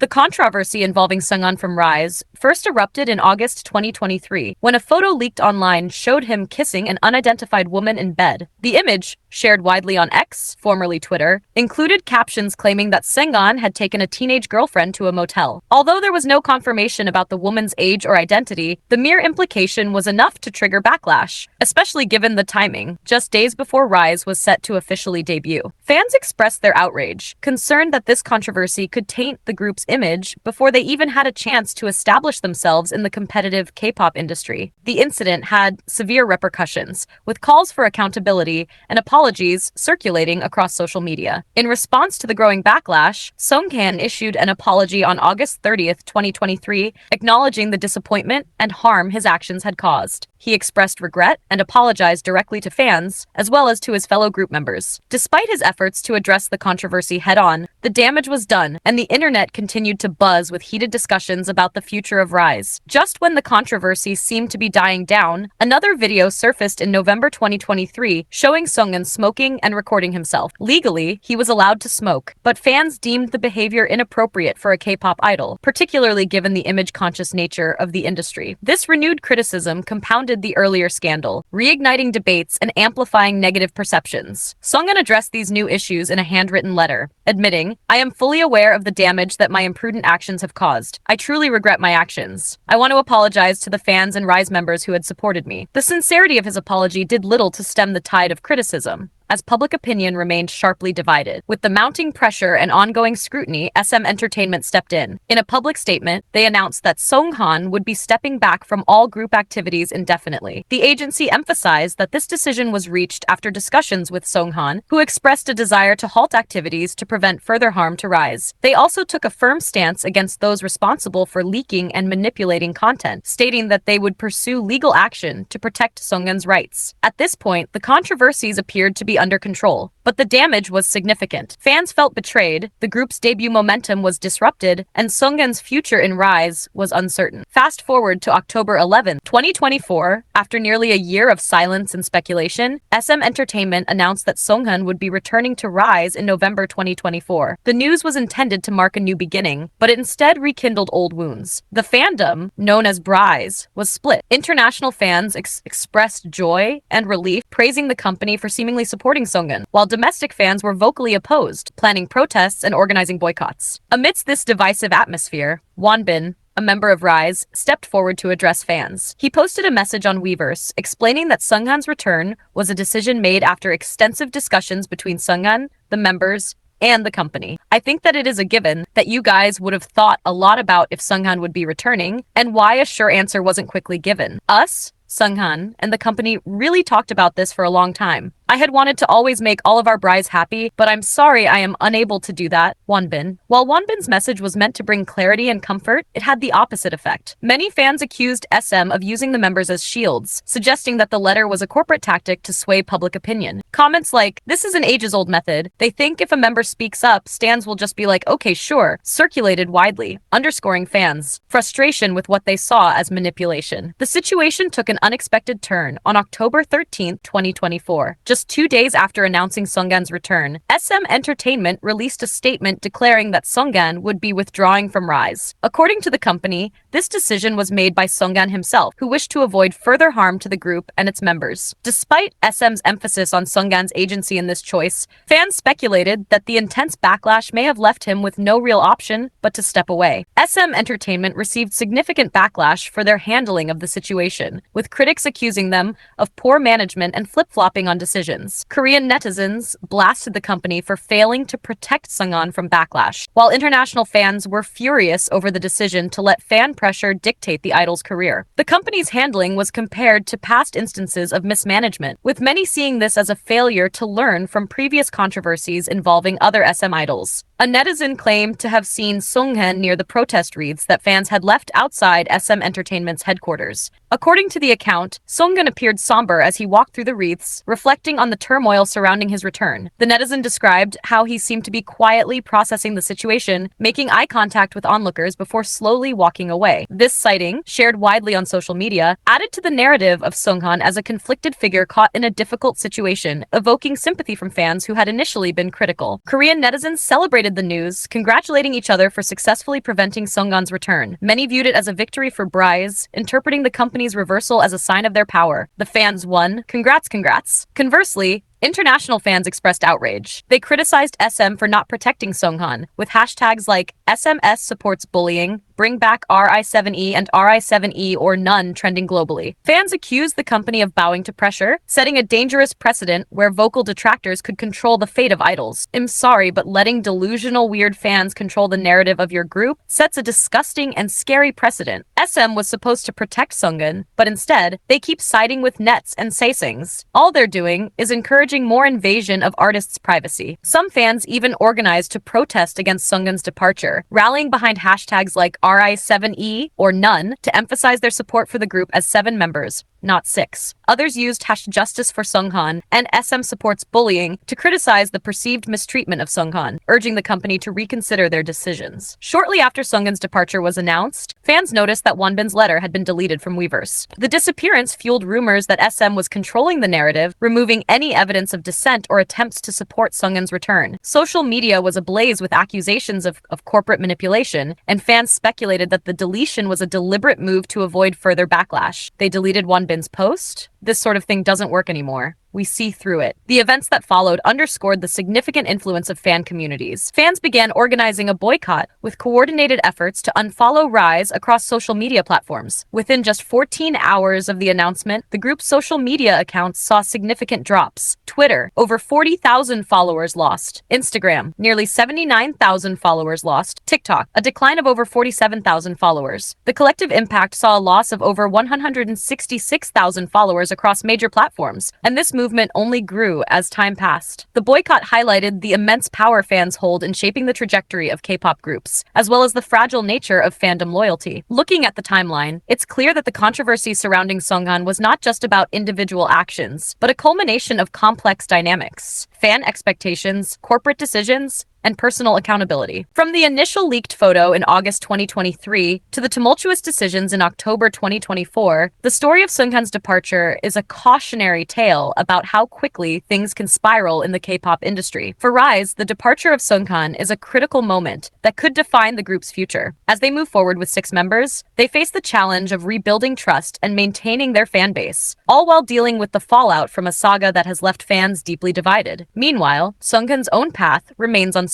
The controversy involving Seunghan from RIIZE first erupted in August 2023 when a photo leaked online showed him kissing an unidentified woman in bed. The image, shared widely on X, formerly Twitter, included captions claiming that Seunghan had taken a teenage girlfriend to a motel. Although there was no confirmation about the woman's age or identity, the mere implication was enough to trigger backlash, especially given the timing, just days before RIIZE was set to officially debut. Fans expressed their outrage, concerned that this controversy could taint the group's image before they even had a chance to establish themselves in the competitive K-pop industry. The incident had severe repercussions, with calls for accountability and apologies circulating across social media. In response to the growing backlash, Seunghan issued an apology on August 30th, 2023, acknowledging the disappointment and harm his actions had caused. He expressed regret and apologized directly to fans, as well as to his fellow group members. Despite his efforts to address the controversy head-on, the damage was done, and the internet continued to buzz with heated discussions about the future of RIIZE. Just when the controversy seemed to be dying down, another video surfaced in November 2023 showing Seunghan smoking and recording himself. Legally, he was allowed to smoke, but fans deemed the behavior inappropriate for a K-pop idol, particularly given the image-conscious nature of the industry. This renewed criticism compounded the earlier scandal, reigniting debates and amplifying negative perceptions. Seunghan addressed these new issues in a handwritten letter, admitting, "I am fully aware of the damage that my imprudent actions have caused. I truly regret my actions. I want to apologize to the fans and RIIZE members who had supported me." The sincerity of his apology did little to stem the tide of criticism, as public opinion remained sharply divided. With the mounting pressure and ongoing scrutiny, SM Entertainment stepped in. In a public statement, they announced that Seunghan would be stepping back from all group activities indefinitely. The agency emphasized that this decision was reached after discussions with Seunghan, who expressed a desire to halt activities to prevent further harm to RIIZE. They also took a firm stance against those responsible for leaking and manipulating content, stating that they would pursue legal action to protect Seunghan's rights. At this point, the controversies appeared to be under control, but the damage was significant. Fans felt betrayed, the group's debut momentum was disrupted, and Seunghan's future in RIIZE was uncertain. Fast forward to October 11, 2024, after nearly a year of silence and speculation, SM Entertainment announced that Seunghan would be returning to RIIZE in November 2024. The news was intended to mark a new beginning, but it instead rekindled old wounds. The fandom, known as RIIZE, was split. International fans expressed joy and relief, praising the company for seemingly supporting Seunghan, while domestic fans were vocally opposed, planning protests and organizing boycotts. Amidst this divisive atmosphere, Wonbin, a member of RIIZE, stepped forward to address fans. He posted a message on Weverse explaining that Seunghan's return was a decision made after extensive discussions between Seunghan, the members, and the company. "I think that it is a given that you guys would have thought a lot about if Seunghan would be returning, and why a sure answer wasn't quickly given. Us, Seunghan, and the company really talked about this for a long time. I had wanted to always make all of our brides happy, but I'm sorry I am unable to do that." Wonbin. While Wonbin's message was meant to bring clarity and comfort, it had the opposite effect. Many fans accused SM of using the members as shields, suggesting that the letter was a corporate tactic to sway public opinion. Comments like, "This is an ages-old method. They think if a member speaks up, stans will just be like, okay, sure," circulated widely, underscoring fans' frustration with what they saw as manipulation. The situation took an unexpected turn on October 13th, 2024. Just 2 days after announcing Seunghan's return, SM Entertainment released a statement declaring that Seunghan would be withdrawing from RIIZE. According to the company, this decision was made by Seunghan himself, who wished to avoid further harm to the group and its members. Despite SM's emphasis on Seunghan's agency in this choice, fans speculated that the intense backlash may have left him with no real option but to step away. SM Entertainment received significant backlash for their handling of the situation, with critics accusing them of poor management and flip-flopping on decisions. Korean netizens blasted the company for failing to protect Seunghan from backlash, while international fans were furious over the decision to let fan pressure dictate the idol's career. The company's handling was compared to past instances of mismanagement, with many seeing this as a failure to learn from previous controversies involving other SM idols. A netizen claimed to have seen Seunghan near the protest wreaths that fans had left outside SM Entertainment's headquarters. According to the account, Seunghan appeared somber as he walked through the wreaths, reflecting on the turmoil surrounding his return. The netizen described how he seemed to be quietly processing the situation, making eye contact with onlookers before slowly walking away. This sighting, shared widely on social media, added to the narrative of Seunghan as a conflicted figure caught in a difficult situation, evoking sympathy from fans who had initially been critical. Korean netizens celebrated the news, congratulating each other for successfully preventing Seunghan's return. Many viewed it as a victory for RIIZE, interpreting the company's reversal as a sign of their power. The fans won. Congrats, congrats. Conversely, international fans expressed outrage. They criticized SM for not protecting Seunghan, with hashtags like SMS supports bullying, bring back RI7E and RI7E or none trending globally. Fans accused the company of bowing to pressure, setting a dangerous precedent where vocal detractors could control the fate of idols. I'm sorry, but letting delusional weird fans control the narrative of your group sets a disgusting and scary precedent. SM was supposed to protect Seunghan, but instead, they keep siding with nets and sasaengs. All they're doing is encouraging more invasion of artists' privacy. Some fans even organized to protest against Seunghan's departure, rallying behind hashtags like RI7E or none to emphasize their support for the group as 7 members, not 6. Others used #Justice for Seunghan and SM supports bullying to criticize the perceived mistreatment of Seunghan, urging the company to reconsider their decisions. Shortly after Seunghan's departure was announced, fans noticed that Wonbin's letter had been deleted from Weverse. The disappearance fueled rumors that SM was controlling the narrative, removing any evidence of dissent or attempts to support Seunghan's return. Social media was ablaze with accusations of corporate manipulation, and fans speculated that the deletion was a deliberate move to avoid further backlash. They deleted Wonbin's post. This sort of thing doesn't work anymore. We see through it. The events that followed underscored the significant influence of fan communities. Fans began organizing a boycott with coordinated efforts to unfollow RIIZE across social media platforms. Within just 14 hours of the announcement, the group's social media accounts saw significant drops. Twitter, over 40,000 followers lost. Instagram, nearly 79,000 followers lost. TikTok, a decline of over 47,000 followers. The collective impact saw a loss of over 166,000 followers across major platforms, and this movement only grew as time passed. The boycott highlighted the immense power fans hold in shaping the trajectory of K-pop groups, as well as the fragile nature of fandom loyalty. Looking at the timeline, it's clear that the controversy surrounding Seunghan was not just about individual actions, but a culmination of complex dynamics, fan expectations, corporate decisions, and personal accountability. From the initial leaked photo in August 2023 to the tumultuous decisions in October 2024, the story of Seunghan's departure is a cautionary tale about how quickly things can spiral in the K-pop industry. For RIIZE, the departure of Seunghan is a critical moment that could define the group's future. As they move forward with 6 members, they face the challenge of rebuilding trust and maintaining their fan base, all while dealing with the fallout from a saga that has left fans deeply divided. Meanwhile, Seunghan's own path remains uncertain.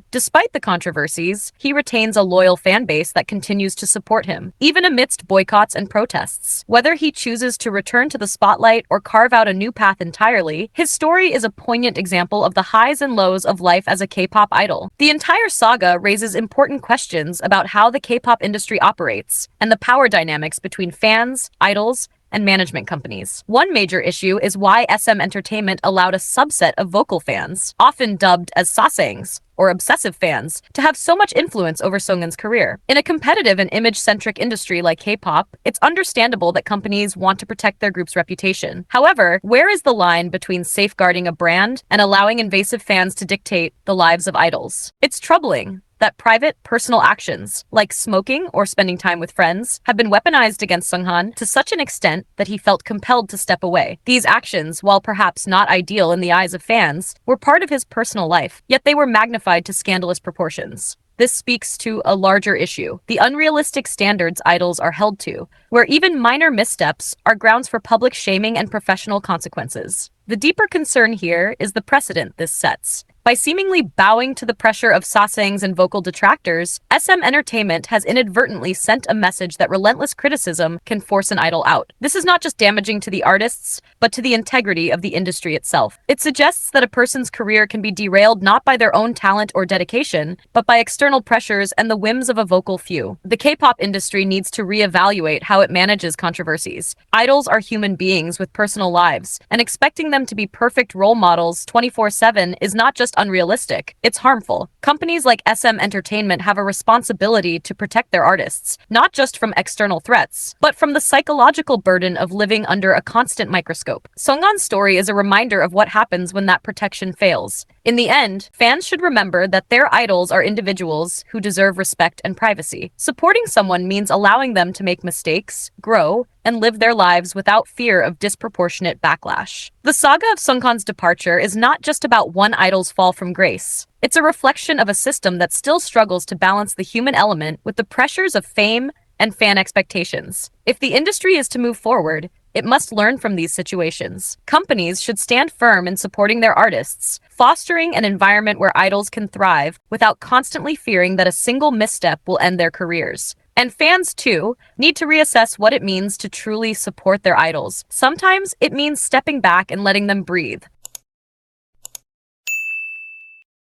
Despite the controversies, he retains a loyal fan base that continues to support him, even amidst boycotts and protests. Whether he chooses to return to the spotlight or carve out a new path entirely, his story is a poignant example of the highs and lows of life as a K-pop idol. The entire saga raises important questions about how the K-pop industry operates and the power dynamics between fans, idols, and management companies. One major issue is why SM Entertainment allowed a subset of vocal fans, often dubbed as sasaengs, or obsessive fans, to have so much influence over Seunghan's career. In a competitive and image-centric industry like K-pop, it's understandable that companies want to protect their group's reputation. However, where is the line between safeguarding a brand and allowing invasive fans to dictate the lives of idols? It's troubling that private, personal actions, like smoking or spending time with friends, have been weaponized against Seunghan to such an extent that he felt compelled to step away. These actions, while perhaps not ideal in the eyes of fans, were part of his personal life, yet they were magnified to scandalous proportions. This speaks to a larger issue, the unrealistic standards idols are held to, where even minor missteps are grounds for public shaming and professional consequences. The deeper concern here is the precedent this sets. By seemingly bowing to the pressure of sasaengs and vocal detractors, SM Entertainment has inadvertently sent a message that relentless criticism can force an idol out. This is not just damaging to the artists, but to the integrity of the industry itself. It suggests that a person's career can be derailed not by their own talent or dedication, but by external pressures and the whims of a vocal few. The K-pop industry needs to reevaluate how it manages controversies. Idols are human beings with personal lives, and expecting them to be perfect role models 24/7 is not just unrealistic, it's harmful. Companies like SM Entertainment have a responsibility to protect their artists, not just from external threats, but from the psychological burden of living under a constant microscope. Seunghan's story is a reminder of what happens when that protection fails. In the end, fans should remember that their idols are individuals who deserve respect and privacy. Supporting someone means allowing them to make mistakes, grow, and live their lives without fear of disproportionate backlash. The saga of Seunghan's departure is not just about one idol's fall from grace. It's a reflection of a system that still struggles to balance the human element with the pressures of fame and fan expectations. If the industry is to move forward, it must learn from these situations. Companies should stand firm in supporting their artists, fostering an environment where idols can thrive without constantly fearing that a single misstep will end their careers. And fans, too, need to reassess what it means to truly support their idols. Sometimes it means stepping back and letting them breathe,